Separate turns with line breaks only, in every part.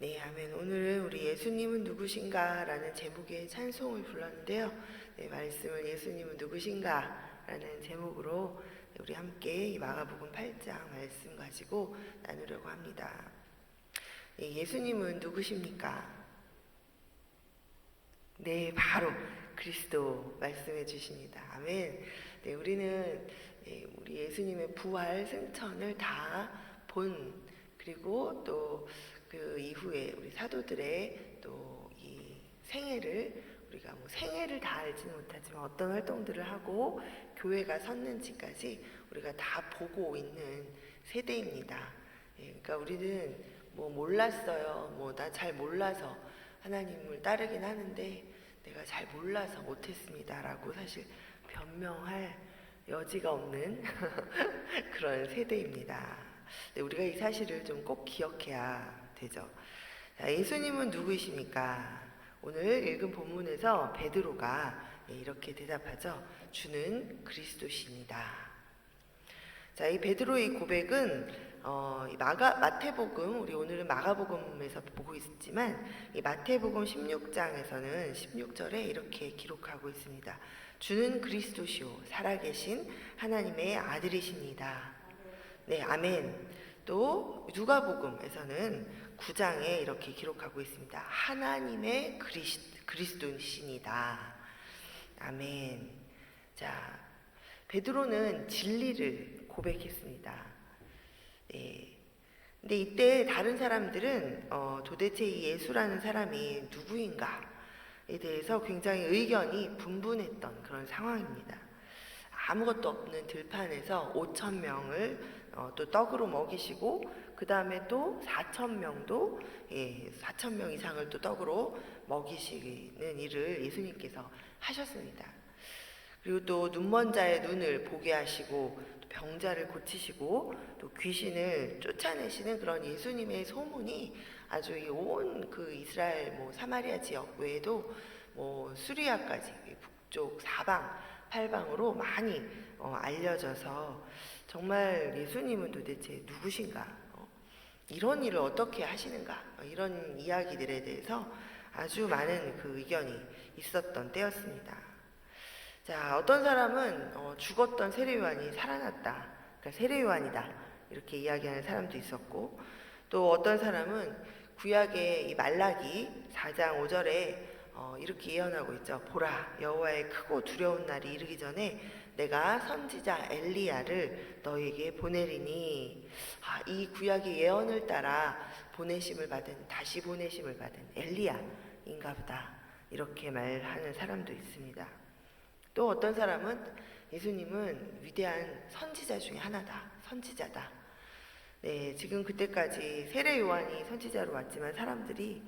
네, 아멘. 오늘은 우리 예수님은 누구신가? 라는 제목의 찬송을 불렀는데요. 네, 말씀을 예수님은 누구신가? 라는 제목으로 우리 함께 이 마가복음 8장 말씀 가지고 나누려고 합니다. 네, 예수님은 누구십니까? 네, 바로 그리스도 말씀해 주십니다. 아멘. 네, 우리는 우리 예수님의 부활 승천을 다 본, 그리고 또 그 이후에 우리 사도들의 또 이 생애를, 우리가 뭐 생애를 다 알지는 못하지만 어떤 활동들을 하고 교회가 섰는지까지 우리가 다 보고 있는 세대입니다. 그러니까 우리는 뭐 몰랐어요. 뭐 나 잘 몰라서 하나님을 따르긴 하는데 내가 잘 몰라서 못했습니다라고 사실 변명할 여지가 없는 그런 세대입니다. 우리가 이 사실을 좀 꼭 기억해야 되죠. 자, 예수님은 누구이십니까? 오늘 읽은 본문에서 베드로가 이렇게 대답하죠. 주는 그리스도시니다. 자, 이 베드로의 고백은 마태복음, 우리 오늘은 마가복음에서 보고 있지만 이 마태복음 16장에서는 16절에 이렇게 기록하고 있습니다. 주는 그리스도시요 살아계신 하나님의 아들이십니다. 네, 아멘. 또 누가복음에서는 9장에 이렇게 기록하고 있습니다. 하나님의 그리스도이십니다. 아멘. 자, 베드로는 진리를 고백했습니다. 네. 근데 이때 다른 사람들은 도대체 이 예수라는 사람이 누구인가에 대해서 굉장히 의견이 분분했던 그런 상황입니다. 아무것도 없는 들판에서 5,000명을 또 떡으로 먹이시고 그 다음에 또 4,000명도 4,000명 이상을 또 떡으로 먹이시는 일을 예수님께서 하셨습니다. 그리고 또 눈먼 자의 눈을 보게 하시고 또 병자를 고치시고 또 귀신을 쫓아내시는 그런 예수님의 소문이 아주 온 그 이스라엘 뭐 사마리아 지역 외에도 뭐 수리아까지 북쪽 사방 팔방으로 많이 알려져서 정말 예수님은 도대체 누구신가? 이런 일을 어떻게 하시는가? 이런 이야기들에 대해서 아주 많은 그 의견이 있었던 때였습니다. 자, 어떤 사람은 죽었던 세례요한이 살아났다. 그러니까 세례요한이다. 이렇게 이야기하는 사람도 있었고, 또 어떤 사람은 구약의 이 말라기 4장 5절에 이렇게 예언하고 있죠. 보라, 여호와의 크고 두려운 날이 이르기 전에 내가 선지자 엘리야를 너에게 보내리니. 이 구약의 예언을 따라 다시 보내심을 받은 엘리야인가 보다. 이렇게 말하는 사람도 있습니다. 또 어떤 사람은 예수님은 위대한 선지자 중에 하나다. 선지자다. 네, 지금 그때까지 세례 요한이 선지자로 왔지만 사람들이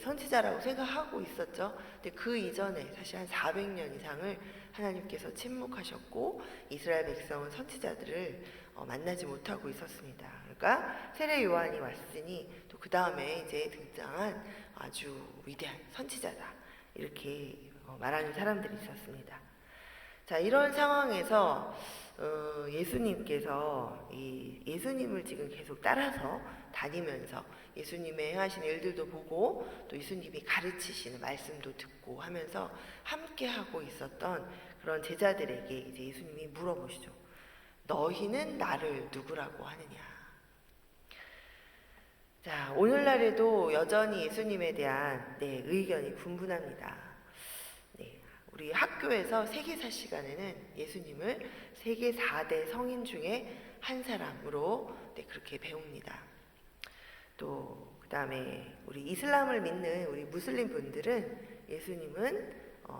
선지자라고 생각하고 있었죠. 근데 그 이전에 사실 한 400년 이상을 하나님께서 침묵하셨고 이스라엘 백성은 선지자들을 만나지 못하고 있었습니다. 그러니까 세례 요한이 왔으니 또 그 다음에 이제 등장한 아주 위대한 선지자다. 이렇게 말하는 사람들이 있었습니다. 자, 이런 상황에서 예수님께서 예수님을 지금 계속 따라서 다니면서 예수님의 행하신 일들도 보고 또 예수님이 가르치시는 말씀도 듣고 하면서 함께 하고 있었던 그런 제자들에게 이제 예수님이 물어보시죠. 너희는 나를 누구라고 하느냐? 자, 오늘날에도 여전히 예수님에 대한 의견이 분분합니다. 우리 학교에서 세계사 시간에는 예수님을 세계 4대 성인 중에 한 사람으로 그렇게 배웁니다. 또 그 다음에 우리 이슬람을 믿는 우리 무슬림 분들은 예수님은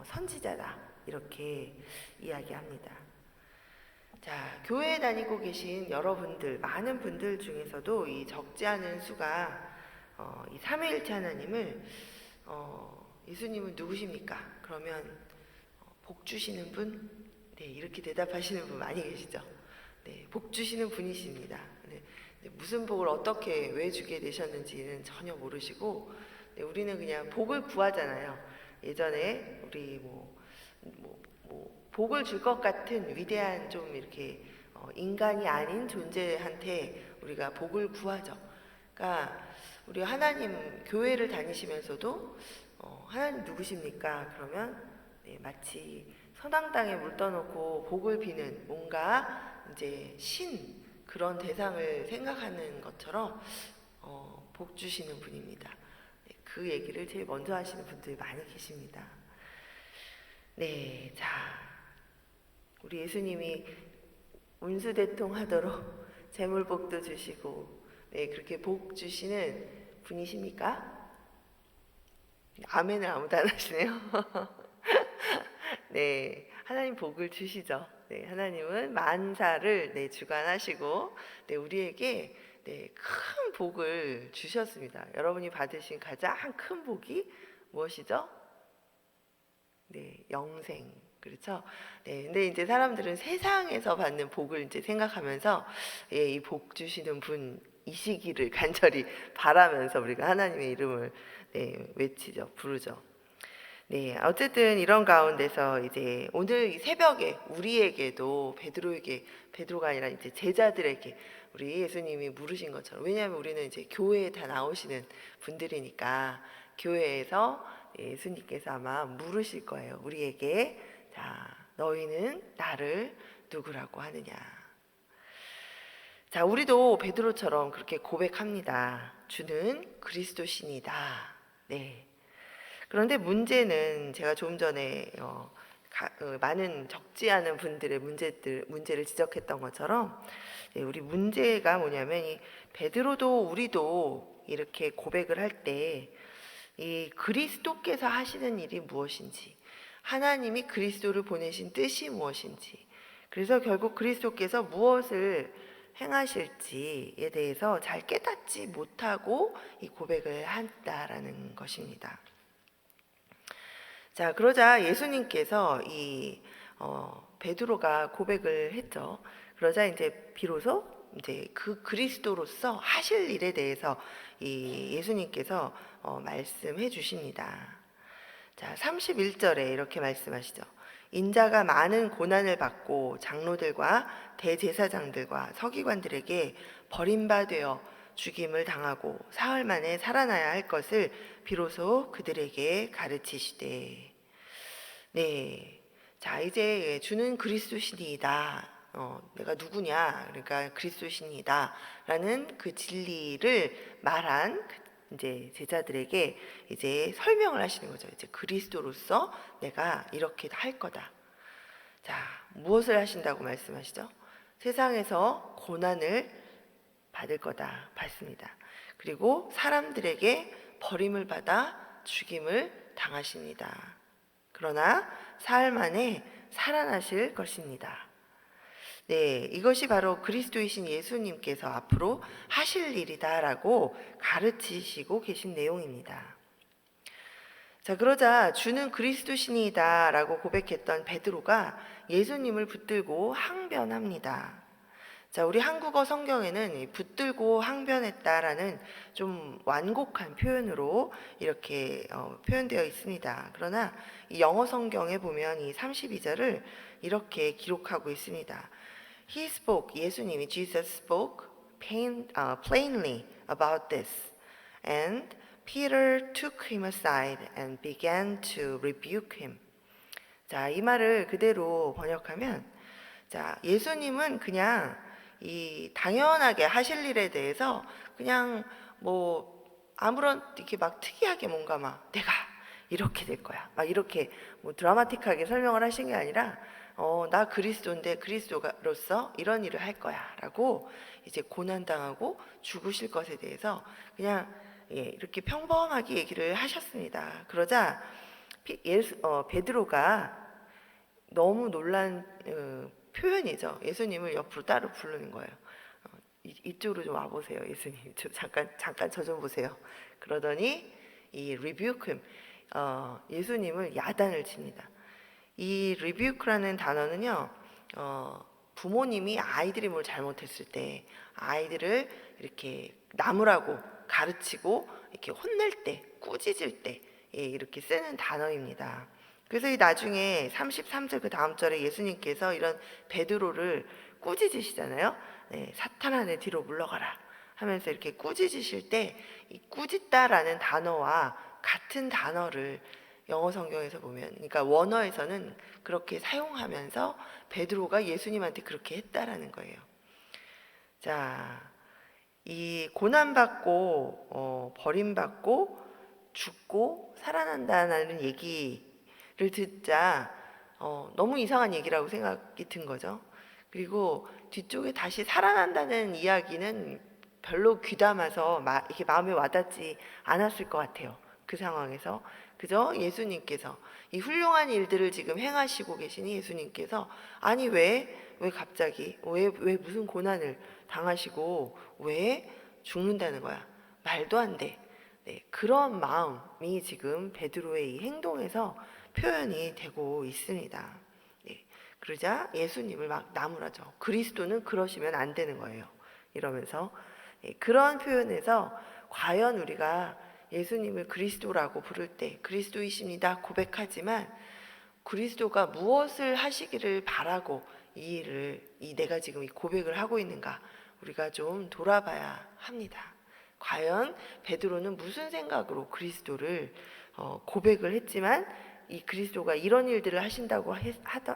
선지자다 이렇게 이야기합니다. 자, 교회에 다니고 계신 여러분들, 많은 분들 중에서도 이 적지 않은 수가 이 삼위일체 하나님을 예수님은 누구십니까? 그러면 복 주시는 분? 네, 이렇게 대답하시는 분 많이 계시죠? 네, 복 주시는 분이십니다. 네, 무슨 복을 어떻게 왜 주게 되셨는지는 전혀 모르시고, 우리는 그냥 복을 구하잖아요. 예전에 우리 복을 줄 것 같은 위대한 좀 이렇게 인간이 아닌 존재한테 우리가 복을 구하죠. 그러니까 우리 하나님 교회를 다니시면서도 하나님 누구십니까? 그러면 네, 마치 선앙당에 물 떠놓고 복을 비는 뭔가 이제 신 그런 대상을 생각하는 것처럼 복 주시는 분입니다. 네, 그 얘기를 제일 먼저 하시는 분들이 많이 계십니다. 네, 자, 우리 예수님이 운수대통하도록 재물복도 주시고, 네, 그렇게 복 주시는 분이십니까? 아멘을 아무도 안 하시네요. 네, 하나님 복을 주시죠. 네, 하나님은 만사를 네, 주관하시고, 네, 우리에게 네, 큰 복을 주셨습니다. 여러분이 받으신 가장 큰 복이 무엇이죠? 네, 영생. 그렇죠? 네, 근데 이제 사람들은 세상에서 받는 복을 이제 생각하면서 예, 이 복 주시는 분이시기를 간절히 바라면서 우리가 하나님의 이름을 네, 외치죠, 부르죠. 네, 어쨌든 이런 가운데서 이제 오늘 이 새벽에 우리에게도 베드로가 아니라 이제 제자들에게 우리 예수님이 물으신 것처럼, 왜냐하면 우리는 이제 교회에 다 나오시는 분들이니까 교회에서 예수님께서 아마 물으실 거예요. 우리에게 자, 너희는 나를 누구라고 하느냐. 자, 우리도 베드로처럼 그렇게 고백합니다. 주는 그리스도신이다. 네. 그런데 문제는 제가 조금 전에 많은 적지 않은 분들의 문제를 지적했던 것처럼 우리 문제가 뭐냐면 이 베드로도 우리도 이렇게 고백을 할 때 이 그리스도께서 하시는 일이 무엇인지, 하나님이 그리스도를 보내신 뜻이 무엇인지, 그래서 결국 그리스도께서 무엇을 행하실지에 대해서 잘 깨닫지 못하고 이 고백을 한다라는 것입니다. 자, 그러자 예수님께서 이 베드로가 고백을 했죠. 그러자 이제 비로소 이제 그 그리스도로서 하실 일에 대해서 이 예수님께서 말씀해 주십니다. 자, 31절에 이렇게 말씀하시죠. 인자가 많은 고난을 받고 장로들과 대제사장들과 서기관들에게 버림받아 죽임을 당하고 사흘 만에 살아나야 할 것을 비로소 그들에게 가르치시되. 네, 자 이제 주는 그리스도신이다. 내가 누구냐? 그러니까 그리스도신이다라는 그 진리를 말한 이제 제자들에게 이제 설명을 하시는 거죠. 이제 그리스도로서 내가 이렇게 할 거다. 자, 무엇을 하신다고 말씀하시죠? 세상에서 고난을 받을 거다. 받습니다. 그리고 사람들에게 버림을 받아 죽임을 당하십니다. 그러나 사흘 만에 살아나실 것입니다. 네, 이것이 바로 그리스도이신 예수님께서 앞으로 하실 일이다라고 가르치시고 계신 내용입니다. 자, 그러자 주는 그리스도신이다라고 고백했던 베드로가 예수님을 붙들고 항변합니다. 자, 우리 한국어 성경에는 붙들고 항변했다라는 좀 완곡한 표현으로 이렇게 표현되어 있습니다. 그러나 이 영어 성경에 보면 이 32절을 이렇게 기록하고 있습니다. He spoke, 예수님이 Jesus spoke plainly about this, and Peter took him aside and began to rebuke him. 자, 이 말을 그대로 번역하면, 자, 예수님은 그냥 이 당연하게 하실 일에 대해서 그냥 뭐 아무런 이렇게 막 특이하게 뭔가 막 내가 이렇게 될 거야, 막 이렇게 뭐 드라마틱하게 설명을 하신 게 아니라 나 그리스도인데 그리스도로서 이런 일을 할 거야라고 이제 고난당하고 죽으실 것에 대해서 그냥 이렇게 평범하게 얘기를 하셨습니다. 그러자 베드로가 너무 놀란 표현이죠. 예수님을 옆으로 따로 부르는 거예요. 이쪽으로 좀 와보세요, 예수님. 잠깐 저 좀 보세요. 그러더니 이 rebuke him, 예수님을 야단을 칩니다. 이 rebuke라는 단어는요, 부모님이 아이들이 뭘 잘못했을 때 아이들을 이렇게 나무라고 가르치고 이렇게 혼낼 때, 꾸짖을 때 이렇게 쓰는 단어입니다. 그래서 이 나중에 33절 그 다음 절에 예수님께서 이런 베드로를 꾸짖으시잖아요. 네, 사탄아 내 뒤로 물러가라 하면서 이렇게 꾸짖으실 때 이 꾸짖다라는 단어와 같은 단어를 영어 성경에서 보면, 그러니까 원어에서는 그렇게 사용하면서 베드로가 예수님한테 그렇게 했다라는 거예요. 자, 이 고난받고 버림받고 죽고 살아난다는 얘기를 듣자 너무 이상한 얘기라고 생각이 든 거죠. 그리고 뒤쪽에 다시 살아난다는 이야기는 별로 귀담아서 이렇게 마음에 와닿지 않았을 것 같아요. 그 상황에서 그저 예수님께서 이 훌륭한 일들을 지금 행하시고 계시니 예수님께서 아니 왜 갑자기 왜 무슨 고난을 당하시고 왜 죽는다는 거야? 말도 안 돼. 네, 그런 마음이 지금 베드로의 이 행동에서 표현이 되고 있습니다. 네, 그러자 예수님을 막 나무라죠. 그리스도는 그러시면 안 되는 거예요. 이러면서 그런 표현에서 과연 우리가 예수님을 그리스도라고 부를 때 그리스도이십니다 고백하지만 그리스도가 무엇을 하시기를 바라고 내가 지금 이 고백을 하고 있는가 우리가 좀 돌아봐야 합니다. 과연 베드로는 무슨 생각으로 그리스도를 고백을 했지만 이 그리스도가 이런 일들을 하신다고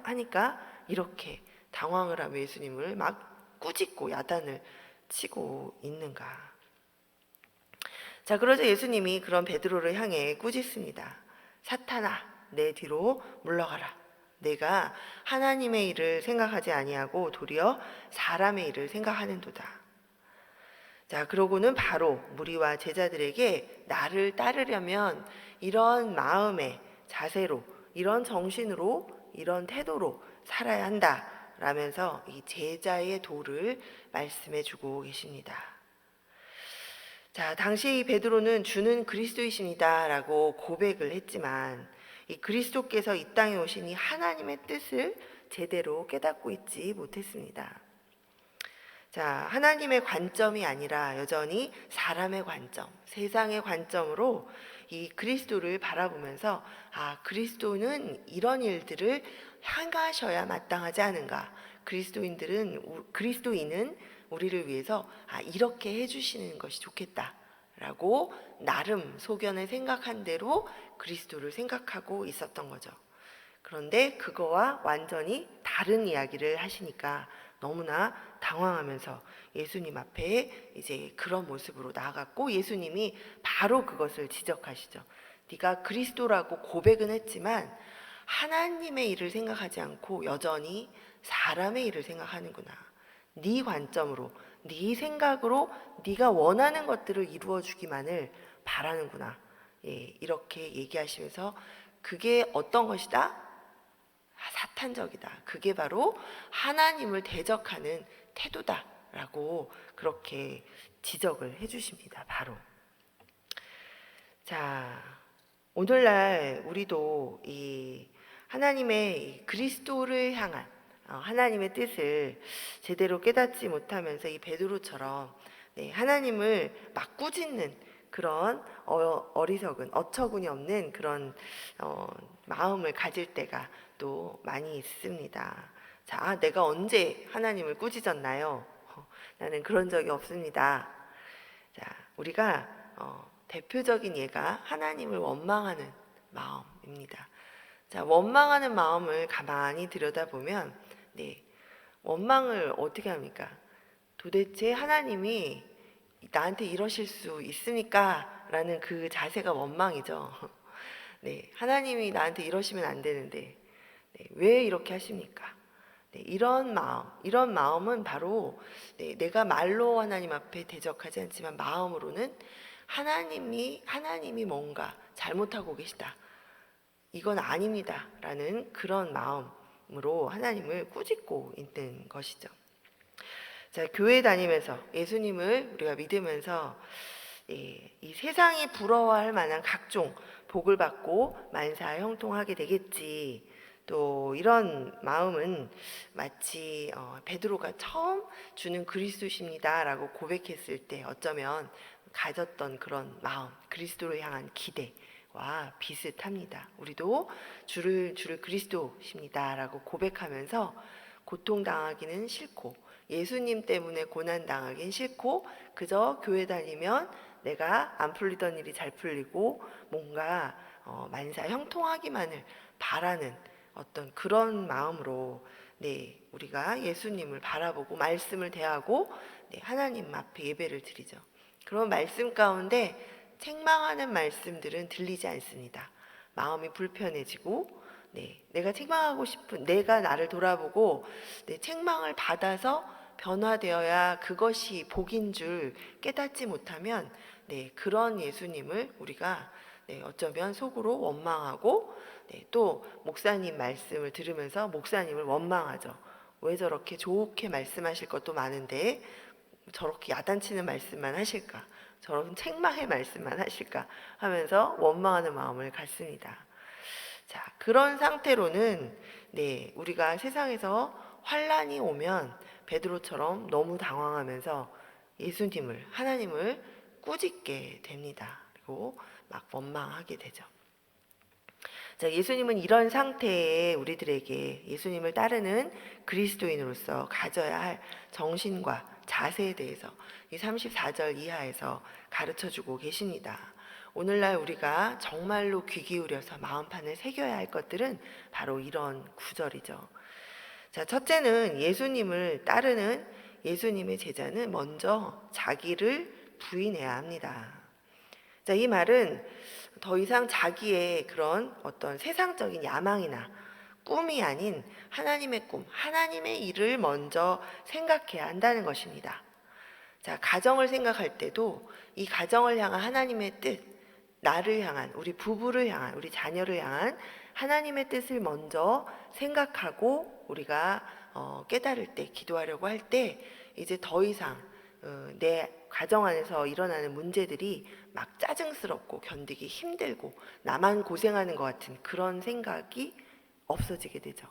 하니까 이렇게 당황을 하며 예수님을 막 꾸짖고 야단을 치고 있는가. 자, 그러자 예수님이 그런 베드로를 향해 꾸짖습니다. 사탄아, 내 뒤로 물러가라. 내가 하나님의 일을 생각하지 아니하고 도리어 사람의 일을 생각하는도다. 자, 그러고는 바로 무리와 제자들에게 나를 따르려면 이런 마음의 자세로, 이런 정신으로, 이런 태도로 살아야 한다. 라면서 이 제자의 도를 말씀해 주고 계십니다. 자, 당시 이 베드로는 주는 그리스도이십니다 라고 고백을 했지만 이 그리스도께서 이 땅에 오시니 하나님의 뜻을 제대로 깨닫고 있지 못했습니다. 자, 하나님의 관점이 아니라 여전히 사람의 관점, 세상의 관점으로 이 그리스도를 바라보면서 그리스도는 이런 일들을 행하셔야 마땅하지 않은가. 그리스도인은 우리를 위해서 이렇게 해주시는 것이 좋겠다라고 나름 소견을 생각한 대로 그리스도를 생각하고 있었던 거죠. 그런데 그거와 완전히 다른 이야기를 하시니까 너무나 당황하면서 예수님 앞에 이제 그런 모습으로 나아갔고 예수님이 바로 그것을 지적하시죠. 네가 그리스도라고 고백은 했지만 하나님의 일을 생각하지 않고 여전히 사람의 일을 생각하는구나. 네 관점으로, 네 생각으로 네가 원하는 것들을 이루어 주기만을 바라는구나. 이렇게 얘기하시면서 그게 어떤 것이다? 사탄적이다. 그게 바로 하나님을 대적하는 태도다라고 그렇게 지적을 해주십니다. 바로. 자, 오늘날 우리도 이 하나님의 그리스도를 향한 하나님의 뜻을 제대로 깨닫지 못하면서 이 베드로처럼 하나님을 막 꾸짖는 그런 어리석은 어처구니 없는 그런 마음을 가질 때가 또 많이 있습니다. 자, 내가 언제 하나님을 꾸짖었나요? 나는 그런 적이 없습니다. 자, 우리가 대표적인 예가 하나님을 원망하는 마음입니다. 자, 원망하는 마음을 가만히 들여다보면, 원망을 어떻게 합니까? 도대체 하나님이 나한테 이러실 수 있습니까? 라는 그 자세가 원망이죠. 하나님이 나한테 이러시면 안 되는데, 왜 이렇게 하십니까? 이런 마음은 바로 내가 말로 하나님 앞에 대적하지 않지만 마음으로는 하나님이 뭔가 잘못하고 계시다. 이건 아닙니다. 라는 그런 마음으로 하나님을 꾸짖고 있는 것이죠. 자, 교회 다니면서 예수님을 우리가 믿으면서 이 세상이 부러워할 만한 각종 복을 받고 만사 형통하게 되겠지. 또 이런 마음은 마치 베드로가 처음 주는 그리스도십니다라고 고백했을 때 어쩌면 가졌던 그런 마음, 그리스도를 향한 기대와 비슷합니다. 우리도 주를 그리스도십니다라고 고백하면서 고통당하기는 싫고 예수님 때문에 고난 당하긴 싫고 그저 교회 다니면 내가 안 풀리던 일이 잘 풀리고 뭔가 만사 형통하기만을 바라는 어떤 그런 마음으로 우리가 예수님을 바라보고 말씀을 대하고 하나님 앞에 예배를 드리죠. 그런 말씀 가운데 책망하는 말씀들은 들리지 않습니다. 마음이 불편해지고 내가 책망하고 싶은 내가 나를 돌아보고 책망을 받아서 변화되어야 그것이 복인 줄 깨닫지 못하면 그런 예수님을 우리가 어쩌면 속으로 원망하고 또 목사님 말씀을 들으면서 목사님을 원망하죠. 왜 저렇게 좋게 말씀하실 것도 많은데 저렇게 야단치는 말씀만 하실까? 저런 책망의 말씀만 하실까? 하면서 원망하는 마음을 갖습니다. 자, 그런 상태로는 우리가 세상에서 환란이 오면 베드로처럼 너무 당황하면서 예수님을 하나님을 꾸짖게 됩니다. 그리고 막 원망하게 되죠. 자, 예수님은 이런 상태에 우리들에게 예수님을 따르는 그리스도인으로서 가져야 할 정신과 자세에 대해서 이 34절 이하에서 가르쳐주고 계십니다. 오늘날 우리가 정말로 귀 기울여서 마음판을 새겨야 할 것들은 바로 이런 구절이죠. 자, 첫째는 예수님을 따르는 예수님의 제자는 먼저 자기를 부인해야 합니다. 자, 이 말은 더 이상 자기의 그런 어떤 세상적인 야망이나 꿈이 아닌 하나님의 꿈, 하나님의 일을 먼저 생각해야 한다는 것입니다. 자, 가정을 생각할 때도 이 가정을 향한 하나님의 뜻, 나를 향한, 우리 부부를 향한, 우리 자녀를 향한 하나님의 뜻을 먼저 생각하고 우리가 깨달을 때, 기도하려고 할 때 이제 더 이상 내 가정 안에서 일어나는 문제들이 막 짜증스럽고 견디기 힘들고 나만 고생하는 것 같은 그런 생각이 없어지게 되죠.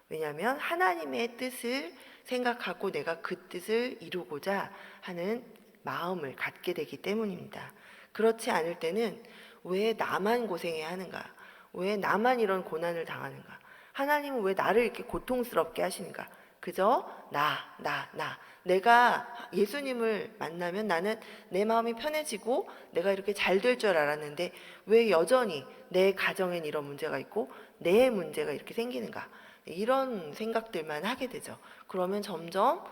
왜냐하면 하나님의 뜻을 생각하고 내가 그 뜻을 이루고자 하는 마음을 갖게 되기 때문입니다. 그렇지 않을 때는 왜 나만 고생해야 하는가? 왜 나만 이런 고난을 당하는가? 하나님은 왜 나를 이렇게 고통스럽게 하시는가? 그저 나. 내가 예수님을 만나면 나는 내 마음이 편해지고 내가 이렇게 잘 될 줄 알았는데 왜 여전히 내 가정엔 이런 문제가 있고 내 문제가 이렇게 생기는가? 이런 생각들만 하게 되죠. 그러면 점점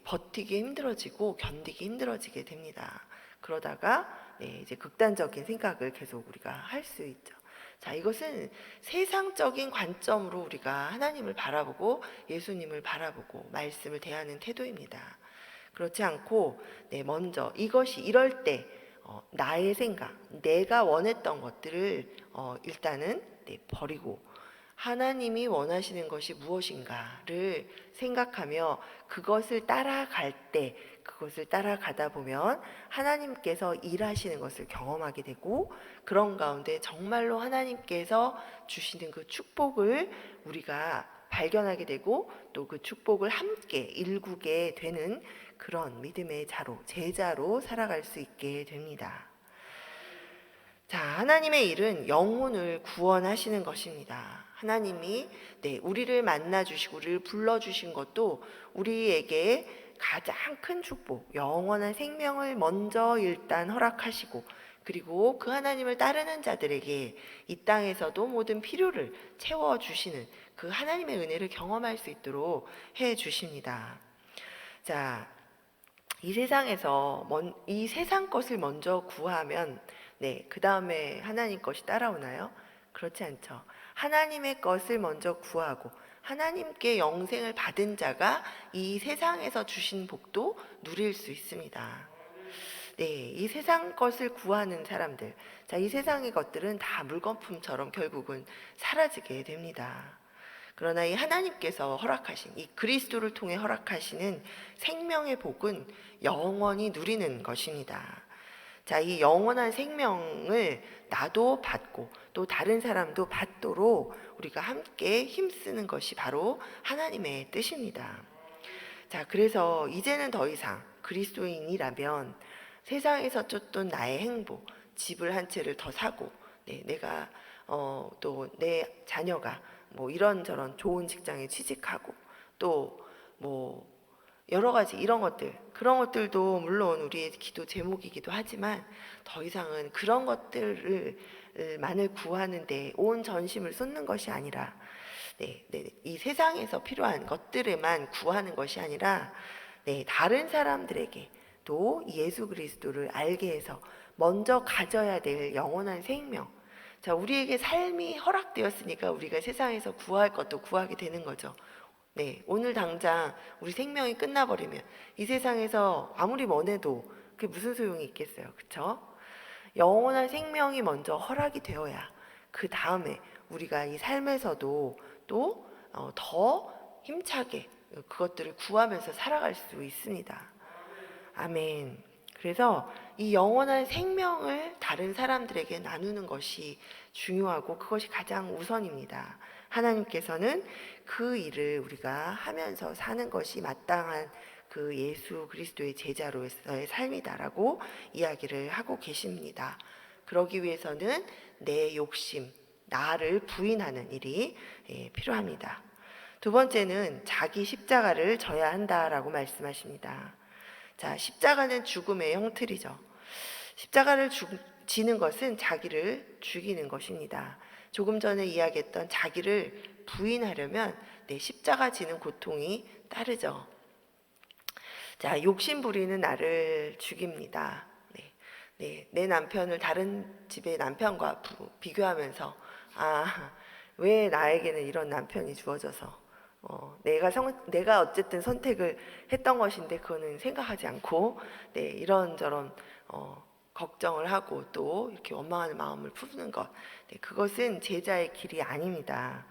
버티기 힘들어지고 견디기 힘들어지게 됩니다. 그러다가 이제 극단적인 생각을 계속 우리가 할 수 있죠. 자, 이것은 세상적인 관점으로 우리가 하나님을 바라보고 예수님을 바라보고 말씀을 대하는 태도입니다. 그렇지 않고 먼저 이것이 이럴 때 나의 생각, 내가 원했던 것들을 일단은 버리고 하나님이 원하시는 것이 무엇인가를 생각하며 그것을 따라갈 때 그것을 따라가다 보면 하나님께서 일하시는 것을 경험하게 되고 그런 가운데 정말로 하나님께서 주시는 그 축복을 우리가 발견하게 되고 또 그 축복을 함께 일구게 되는 그런 믿음의 자로 제자로 살아갈 수 있게 됩니다. 자, 하나님의 일은 영혼을 구원하시는 것입니다. 하나님이 우리를 만나 주시고 우리를 불러 주신 것도 우리에게 가장 큰 축복, 영원한 생명을 먼저 일단 허락하시고 그리고 그 하나님을 따르는 자들에게 이 땅에서도 모든 필요를 채워 주시는 그 하나님의 은혜를 경험할 수 있도록 해 주십니다. 자, 이 세상에서 이 세상 것을 먼저 구하면 그 다음에 하나님 것이 따라오나요? 그렇지 않죠. 하나님의 것을 먼저 구하고 하나님께 영생을 받은 자가 이 세상에서 주신 복도 누릴 수 있습니다. 이 세상 것을 구하는 사람들, 자, 이 세상의 것들은 다 물거품처럼 결국은 사라지게 됩니다. 그러나 이 하나님께서 허락하신 이 그리스도를 통해 허락하시는 생명의 복은 영원히 누리는 것입니다. 자, 이 영원한 생명을 나도 받고 또 다른 사람도 받도록 우리가 함께 힘쓰는 것이 바로 하나님의 뜻입니다. 자, 그래서 이제는 더 이상 그리스도인이라면 세상에서 쫓던 나의 행복, 집을 한 채를 더 사고 내가 또 내 자녀가 뭐 이런저런 좋은 직장에 취직하고 또 뭐 여러 가지 이런 것들, 그런 것들도 물론 우리의 기도 제목이기도 하지만 더 이상은 그런 것들을 만을 구하는데 온 전심을 쏟는 것이 아니라 이 세상에서 필요한 것들에만 구하는 것이 아니라 다른 사람들에게 또 예수 그리스도를 알게 해서 먼저 가져야 될 영원한 생명. 자, 우리에게 삶이 허락되었으니까 우리가 세상에서 구할 것도 구하게 되는 거죠. 오늘 당장 우리 생명이 끝나버리면 이 세상에서 아무리 원해도 그게 무슨 소용이 있겠어요, 그렇죠? 영원한 생명이 먼저 허락이 되어야 그 다음에 우리가 이 삶에서도 또 더 힘차게 그것들을 구하면서 살아갈 수 있습니다. 아멘. 그래서 이 영원한 생명을 다른 사람들에게 나누는 것이 중요하고 그것이 가장 우선입니다. 하나님께서는 그 일을 우리가 하면서 사는 것이 마땅한 그 예수 그리스도의 제자로서의 삶이다라고 이야기를 하고 계십니다. 그러기 위해서는 내 욕심, 나를 부인하는 일이 필요합니다. 두 번째는 자기 십자가를 져야 한다라고 말씀하십니다. 자, 십자가는 죽음의 형틀이죠. 십자가를 지는 것은 자기를 죽이는 것입니다. 조금 전에 이야기했던 자기를 부인하려면 십자가 지는 고통이 따르죠. 자, 욕심 부리는 나를 죽입니다. 내 남편을 다른 집의 남편과 비교하면서 왜 나에게는 이런 남편이 주어져서 내가 어쨌든 선택을 했던 것인데 그거는 생각하지 않고 이런저런 걱정을 하고 또 이렇게 원망하는 마음을 푸는 것, 그것은 제자의 길이 아닙니다.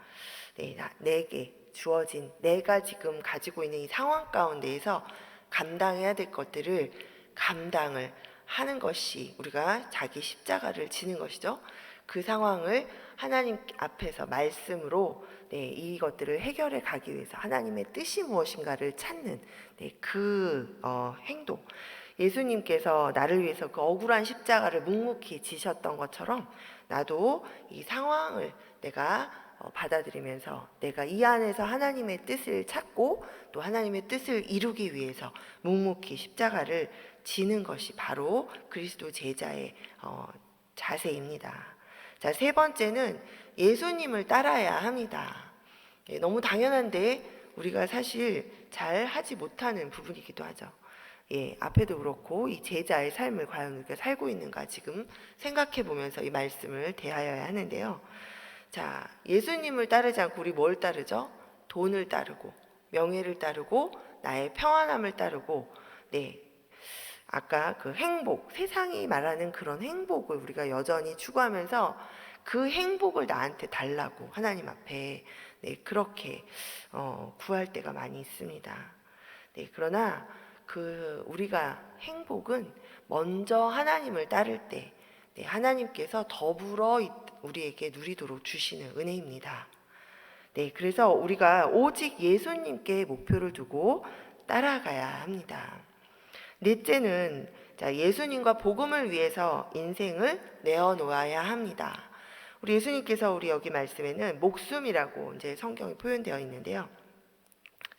내게 주어진 내가 지금 가지고 있는 이 상황 가운데에서 감당해야 될 것들을 감당을 하는 것이 우리가 자기 십자가를 지는 것이죠. 그 상황을 하나님 앞에서 말씀으로 이것들을 해결해 가기 위해서 하나님의 뜻이 무엇인가를 찾는 그 행동. 예수님께서 나를 위해서 그 억울한 십자가를 묵묵히 지셨던 것처럼 나도 이 상황을 내가 받아들이면서 내가 이 안에서 하나님의 뜻을 찾고 또 하나님의 뜻을 이루기 위해서 묵묵히 십자가를 지는 것이 바로 그리스도 제자의 자세입니다. 자, 세 번째는 예수님을 따라야 합니다. 너무 당연한데 우리가 사실 잘 하지 못하는 부분이기도 하죠. 앞에도 그렇고 이 제자의 삶을 과연 우리가 살고 있는가 지금 생각해 보면서 이 말씀을 대하여야 하는데요. 자, 예수님을 따르지 않고 우리 뭘 따르죠? 돈을 따르고 명예를 따르고 나의 평안함을 따르고 아까 그 행복, 세상이 말하는 그런 행복을 우리가 여전히 추구하면서 그 행복을 나한테 달라고 하나님 앞에 그렇게 구할 때가 많이 있습니다. 그러나 우리가 행복은 먼저 하나님을 따를 때 하나님께서 더불어 우리에게 누리도록 주시는 은혜입니다. 그래서 우리가 오직 예수님께 목표를 두고 따라가야 합니다. 넷째는 예수님과 복음을 위해서 인생을 내어놓아야 합니다. 우리 예수님께서 우리 여기 말씀에는 목숨이라고 이제 성경에 표현되어 있는데요.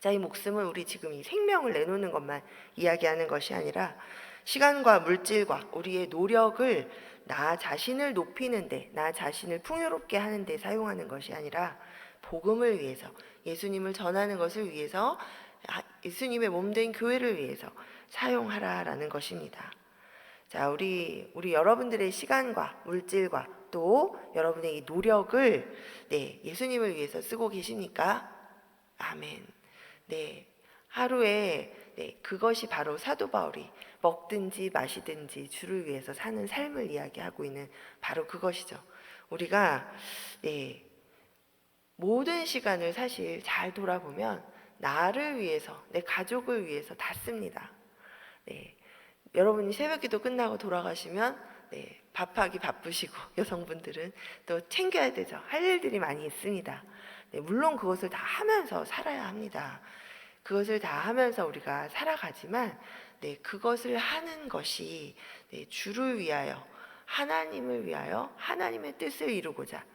자, 이 목숨은 우리 지금 이 생명을 내놓는 것만 이야기하는 것이 아니라 시간과 물질과 우리의 노력을 나 자신을 높이는데, 나 자신을 풍요롭게 하는데 사용하는 것이 아니라 복음을 위해서, 예수님을 전하는 것을 위해서, 예수님의 몸된 교회를 위해서 사용하라라는 것입니다. 자, 우리 여러분들의 시간과 물질과 또 여러분의 이 노력을 예수님을 위해서 쓰고 계십니까? 아멘. 하루에 그것이 바로 사도 바울이 먹든지 마시든지 주를 위해서 사는 삶을 이야기하고 있는 바로 그것이죠. 우리가 모든 시간을 사실 잘 돌아보면 나를 위해서, 내 가족을 위해서 다 씁니다. 여러분이 새벽기도 끝나고 돌아가시면 밥하기 바쁘시고 여성분들은 또 챙겨야 되죠. 할 일들이 많이 있습니다. 물론 그것을 다 하면서 살아야 합니다. 그것을 다 하면서 우리가 살아가지만 그것을 하는 것이 주를 위하여, 하나님을 위하여 하나님의 뜻을 이루고자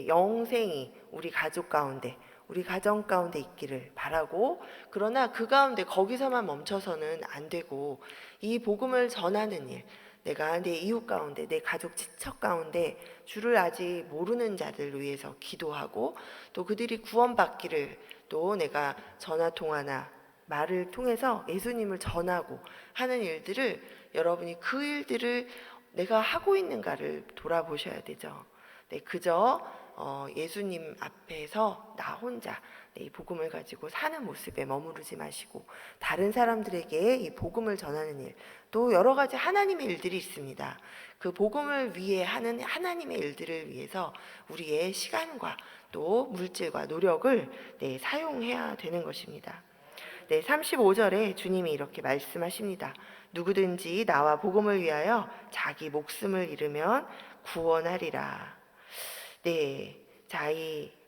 영생이 우리 가족 가운데, 우리 가정 가운데 있기를 바라고, 그러나 그 가운데 거기서만 멈춰서는 안 되고 이 복음을 전하는 일, 내가 내 이웃 가운데, 내 가족 친척 가운데 주를 아직 모르는 자들 위해서 기도하고, 또 그들이 구원받기를, 또 내가 전화 통화나 말을 통해서 예수님을 전하고 하는 일들을, 여러분이 그 일들을 내가 하고 있는가를 돌아보셔야 되죠. 네, 그저 예수님 앞에서 나 혼자 이 복음을 가지고 사는 모습에 머무르지 마시고, 다른 사람들에게 이 복음을 전하는 일, 또 여러 가지 하나님의 일들이 있습니다. 그 복음을 위해 하는 하나님의 일들을 위해서 우리의 시간과 또 물질과 노력을 사용해야 되는 것입니다. 35절에 주님이 이렇게 말씀하십니다. 누구든지 나와 복음을 위하여 자기 목숨을 잃으면 구원하리라. 네, 자,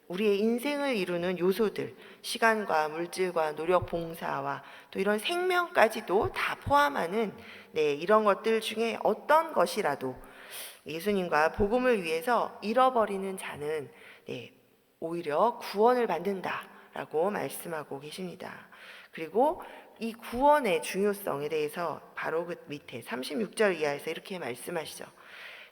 우리의 인생을 이루는 요소들, 시간과 물질과 노력, 봉사와 또 이런 생명까지도 다 포함하는 이런 것들 중에 어떤 것이라도 예수님과 복음을 위해서 잃어버리는 자는 오히려 구원을 받는다라고 말씀하고 계십니다. 그리고 이 구원의 중요성에 대해서 바로 그 밑에 36절 이하에서 이렇게 말씀하시죠.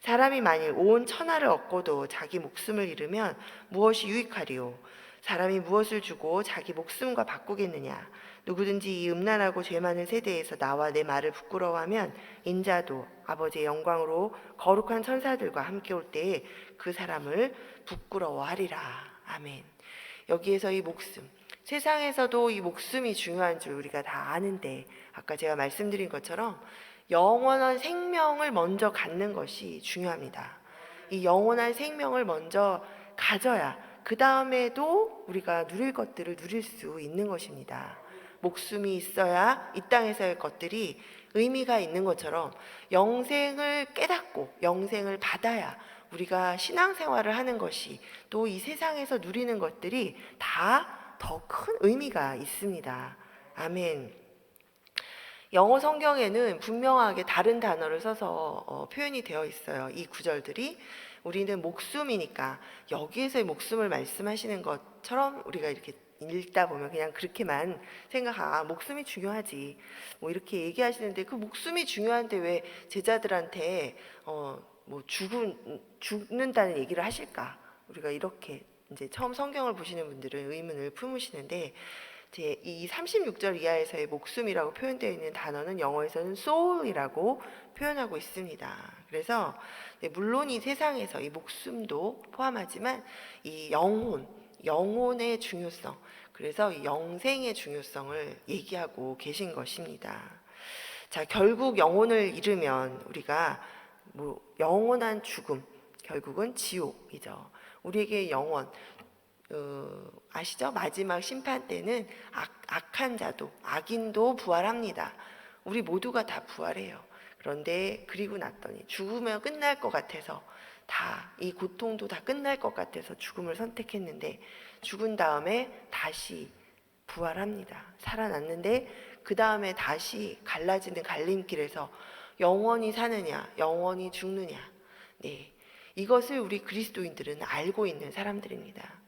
사람이 만일 온 천하를 얻고도 자기 목숨을 잃으면 무엇이 유익하리요? 사람이 무엇을 주고 자기 목숨과 바꾸겠느냐? 누구든지 이 음란하고 죄 많은 세대에서 나와 내 말을 부끄러워하면 인자도 아버지의 영광으로 거룩한 천사들과 함께 올 때에 그 사람을 부끄러워하리라. 아멘. 여기에서 이 목숨, 세상에서도 이 목숨이 중요한 줄 우리가 다 아는데, 아까 제가 말씀드린 것처럼 영원한 생명을 먼저 갖는 것이 중요합니다. 이 영원한 생명을 먼저 가져야 그 다음에도 우리가 누릴 것들을 누릴 수 있는 것입니다. 목숨이 있어야 이 땅에서의 것들이 의미가 있는 것처럼 영생을 깨닫고 영생을 받아야 우리가 신앙생활을 하는 것이, 또 이 세상에서 누리는 것들이 다 더 큰 의미가 있습니다. 아멘. 영어 성경에는 분명하게 다른 단어를 써서 표현이 되어 있어요. 이 구절들이 우리는 목숨이니까 여기에서의 목숨을 말씀하시는 것처럼 우리가 이렇게 읽다 보면 그냥 그렇게만 목숨이 중요하지 뭐 이렇게 얘기하시는데, 그 목숨이 중요한데 왜 제자들한테 죽는다는 얘기를 하실까? 우리가 이렇게 이제 처음 성경을 보시는 분들은 의문을 품으시는데, 이 36절 이하에서의 목숨이라고 표현되어 있는 단어는 영어에서는 soul이라고 표현하고 있습니다. 그래서 물론 이 세상에서 이 목숨도 포함하지만 이 영혼의 중요성, 그래서 이 영생의 중요성을 얘기하고 계신 것입니다. 자, 결국 영혼을 잃으면 우리가 영원한 죽음, 결국은 지옥이죠. 우리에게 영원, 아시죠? 마지막 심판 때는 악한 자도, 악인도 부활합니다. 우리 모두가 다 부활해요. 그런데 그리고 났더니 죽으면 끝날 것 같아서, 이 고통도 다 끝날 것 같아서 죽음을 선택했는데, 죽은 다음에 다시 부활합니다. 살아났는데 그 다음에 다시 갈라지는 갈림길에서 영원히 사느냐, 영원히 죽느냐. 이것을 우리 그리스도인들은 알고 있는 사람들입니다.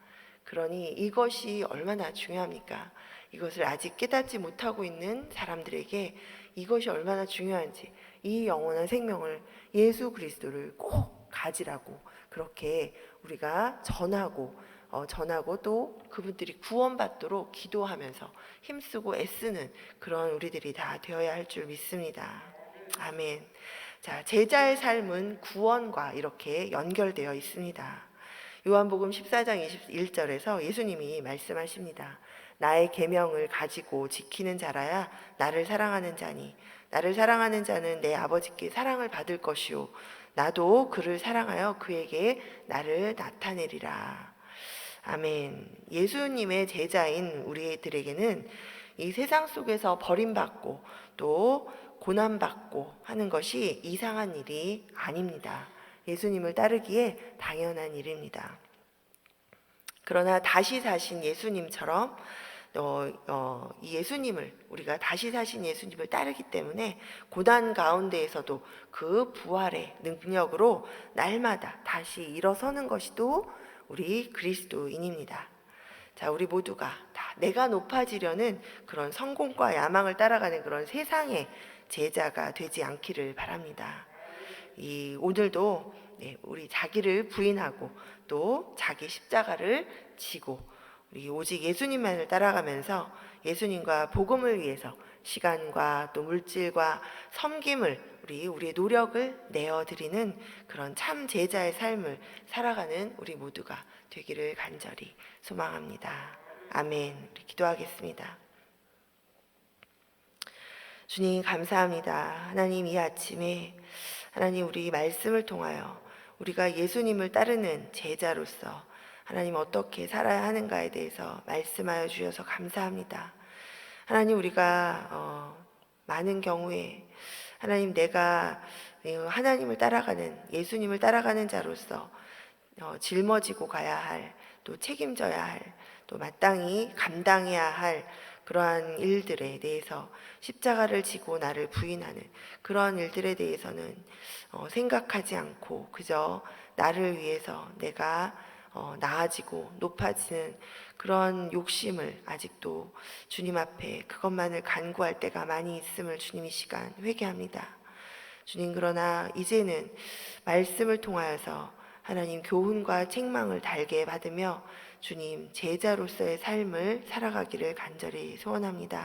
그러니 이것이 얼마나 중요합니까? 이것을 아직 깨닫지 못하고 있는 사람들에게 이것이 얼마나 중요한지, 이 영원한 생명을, 예수 그리스도를 꼭 가지라고 그렇게 우리가 전하고 또 그분들이 구원받도록 기도하면서 힘쓰고 애쓰는 그런 우리들이 다 되어야 할 줄 믿습니다. 아멘. 자, 제자의 삶은 구원과 이렇게 연결되어 있습니다. 요한복음 14장 21절에서 예수님이 말씀하십니다. 나의 계명을 가지고 지키는 자라야 나를 사랑하는 자니, 나를 사랑하는 자는 내 아버지께 사랑을 받을 것이요 나도 그를 사랑하여 그에게 나를 나타내리라. 아멘. 예수님의 제자인 우리들에게는 이 세상 속에서 버림받고 또 고난받고 하는 것이 이상한 일이 아닙니다. 예수님을 따르기에 당연한 일입니다. 그러나 다시 사신 예수님처럼 이 예수님을, 우리가 다시 사신 예수님을 따르기 때문에 고난 가운데에서도 그 부활의 능력으로 날마다 다시 일어서는 것이 또 우리 그리스도인입니다. 자, 우리 모두가 다 내가 높아지려는 그런 성공과 야망을 따라가는 그런 세상의 제자가 되지 않기를 바랍니다. 이 오늘도 우리 자기를 부인하고 또 자기 십자가를 지고 우리 오직 예수님만을 따라가면서 예수님과 복음을 위해서 시간과 또 물질과 섬김을 우리의 노력을 내어드리는 그런 참 제자의 삶을 살아가는 우리 모두가 되기를 간절히 소망합니다. 아멘. 우리 기도하겠습니다. 주님 감사합니다. 하나님 이 아침에 하나님 우리 말씀을 통하여 우리가 예수님을 따르는 제자로서 하나님 어떻게 살아야 하는가에 대해서 말씀하여 주셔서 감사합니다. 하나님 우리가 많은 경우에 하나님 내가 하나님을 따라가는 예수님을 따라가는 자로서 짊어지고 가야 할 또 책임져야 할 또 마땅히 감당해야 할 그러한 일들에 대해서 십자가를 지고 나를 부인하는 그러한 일들에 대해서는 생각하지 않고 그저 나를 위해서 내가 나아지고 높아지는 그런 욕심을 아직도 주님 앞에 그것만을 간구할 때가 많이 있음을 주님 이 시간 회개합니다. 주님 그러나 이제는 말씀을 통하여서 하나님 교훈과 책망을 달게 받으며 주님 제자로서의 삶을 살아가기를 간절히 소원합니다.